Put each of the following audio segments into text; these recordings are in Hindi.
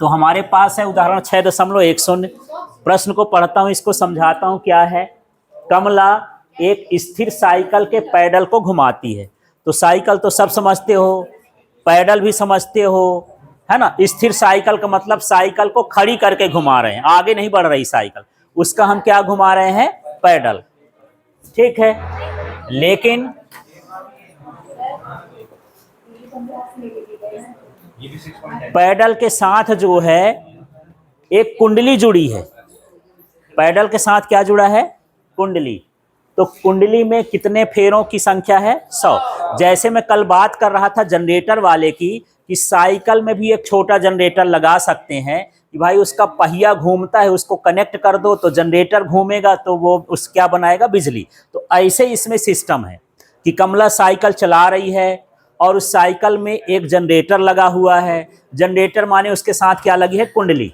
तो हमारे पास है उदाहरण 6.10। प्रश्न को पढ़ता हूं, इसको समझाता हूं। क्या है? कमला एक स्थिर साइकिल के पैडल को घुमाती है। तो साइकिल तो सब समझते हो, पैडल भी समझते हो, है ना। स्थिर साइकिल का मतलब साइकिल को खड़ी करके घुमा रहे हैं, आगे नहीं बढ़ रही साइकिल, उसका हम क्या घुमा रहे हैं? पैडल। ठीक है। लेकिन पैडल के साथ जो है एक कुंडली जुड़ी है। पैडल के साथ क्या जुड़ा है? कुंडली। तो कुंडली में कितने फेरों की संख्या है? 100। जैसे मैं कल बात कर रहा था जनरेटर वाले की, कि साइकिल में भी एक छोटा जनरेटर लगा सकते हैं कि भाई उसका पहिया घूमता है, उसको कनेक्ट कर दो तो जनरेटर घूमेगा, तो वो उस क्या बनाएगा? बिजली। तो ऐसे इसमें सिस्टम है कि कमला साइकिल चला रही है और उस साइकिल में एक जनरेटर लगा हुआ है। जनरेटर माने उसके साथ क्या लगी है? कुंडली।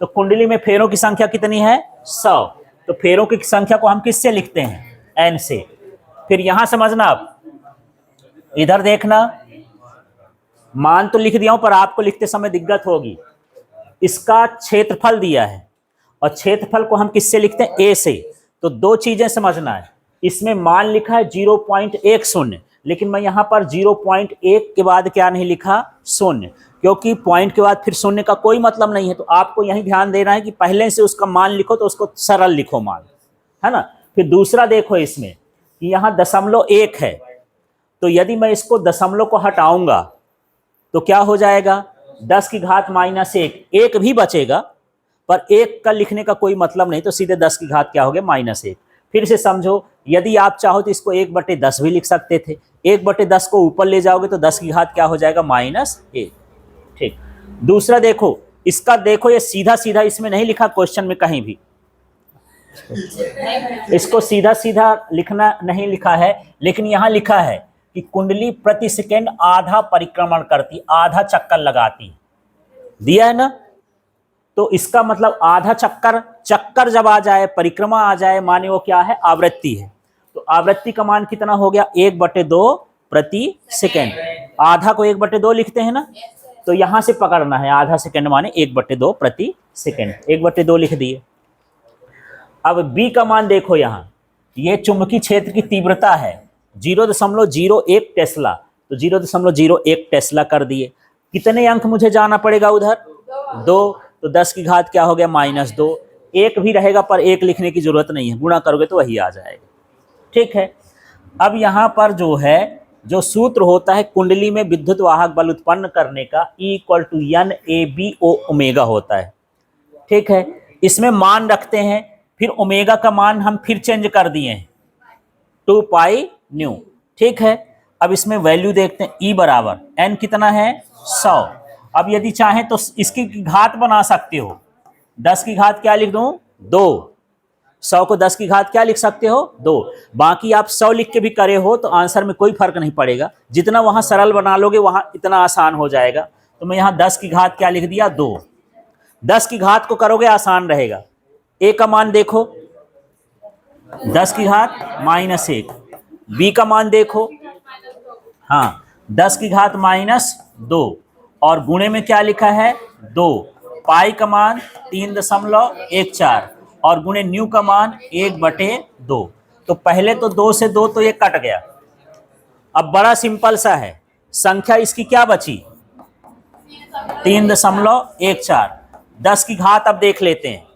तो कुंडली में फेरों की संख्या कितनी है? 100। तो फेरों की संख्या को हम किससे लिखते हैं? n से। फिर यहां समझना, अब इधर देखना, मान तो लिख दिया हूं पर आपको लिखते समय दिक्कत होगी। इसका क्षेत्रफल दिया है और क्षेत्रफल को हम किससे लिखते हैं? a से। तो दो चीजें समझना है। इसमें मान लिखा है 0.10, लेकिन मैं यहां पर 0.1 के बाद क्या नहीं लिखा? 0, क्योंकि पॉइंट के बाद फिर 0 का कोई मतलब नहीं है। तो आपको यही ध्यान देना है कि पहले से उसका मान लिखो तो उसको सरल लिखो मान, है ना। फिर दूसरा देखो इसमें कि यहाँ 0.1 है, तो यदि मैं इसको दशमलव को हटाऊंगा तो क्या हो जाएगा? 10 की घात -1। एक भी बचेगा पर एक का लिखने का कोई मतलब नहीं, तो सीधे 10 की घात क्या हो गया? -1। फिर से समझो, यदि आप चाहो तो इसको 1/10 भी लिख सकते थे। 1/10 को ऊपर ले जाओगे तो 10 की घात क्या हो जाएगा? -1। ठीक। दूसरा देखो, इसका देखो, ये सीधा सीधा इसमें नहीं लिखा क्वेश्चन में कहीं भी, इसको सीधा सीधा लिखना नहीं लिखा है, लेकिन यहां लिखा है कि कुंडली प्रति सेकंड आधा परिक्रमण करती, आधा चक्कर लगाती, दिया है ना। तो इसका मतलब आधा चक्कर, चक्कर जब आ जाए, परिक्रमा आ जाए, माने वो क्या है? आवृत्ति है। तो आवृत्ति का मान कितना हो गया? 1/2 प्रति सेकंड। आधा को 1/2 लिखते हैं ना, तो यहां से पकड़ना है, आधा सेकंड माने 1/2 प्रति सेकंड। 1/2 लिख दिए। अब बी का मान देखो, यहां ये चुंबकीय क्षेत्र की तीव्रता है 0.01 टेस्ला, तो 0.01 टेस्ला कर दिए। कितने अंक मुझे जाना पड़ेगा उधर? 2। तो 10 की घात क्या हो गया? -2। एक भी रहेगा पर एक लिखने की जरूरत नहीं है, गुणा करोगे तो वही आ जाएगा। ठीक है। अब यहां पर जो है, जो सूत्र होता है कुंडली में विद्युत वाहक बल उत्पन्न करने का, E = NABO होता है। ठीक है। इसमें मान रखते हैं, फिर ओमेगा का मान हम फिर चेंज कर दिए हैं 2πν। ठीक है। अब इसमें वैल्यू देखते हैं। E बराबर n कितना है? 100। अब यदि चाहें तो इसकी घात बना सकते हो। 10 की घात क्या लिख दूं? 2। 100 को 10 की घात क्या लिख सकते हो? 2। बाकी आप 100 लिख के भी करे हो तो आंसर में कोई फर्क नहीं पड़ेगा, जितना वहां सरल बना लोगे वहां इतना आसान हो जाएगा। तो मैं यहां 10 की घात क्या लिख दिया? 2। 10 की घात को करोगे आसान रहेगा। ए का मान देखो, 10 की घात -1। बी का मान देखो, हाँ 10 की घात -2, और गुणे में क्या लिखा है? 2। पाई का मान 3.14 और गुणे न्यू का मान 1/2। तो पहले तो 2 से 2 तो ये कट गया। अब बड़ा सिंपल सा है, संख्या इसकी क्या बची? 3.14। 10 की घात अब देख लेते हैं।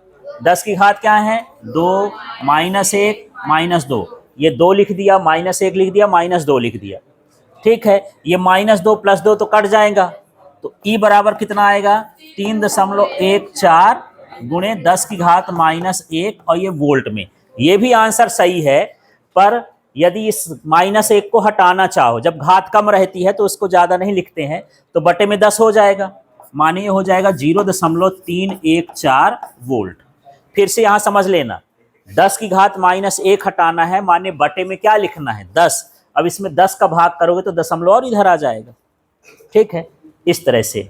10 की घात क्या है? 2 -1 -2। ये 2 लिख दिया, -1 लिख दिया, -2 लिख दिया। ठीक है। ये -2 + 2 तो कट जाएगा, तो E बराबर कितना आएगा? 3.14 गुणे 10 की घात -1, और ये वोल्ट में। ये भी आंसर सही है, पर यदि इस -1 को हटाना चाहो, जब घात कम रहती है तो उसको ज्यादा नहीं लिखते हैं, तो बटे में 10 हो जाएगा, माने ये हो जाएगा 0.314 वोल्ट। फिर से यहां समझ लेना, 10 की घात -1 हटाना है, माने बटे में क्या लिखना है? 10। अब इसमें 10 का भाग करोगे तो दशमलव और इधर आ जाएगा। ठीक है, इस तरह से।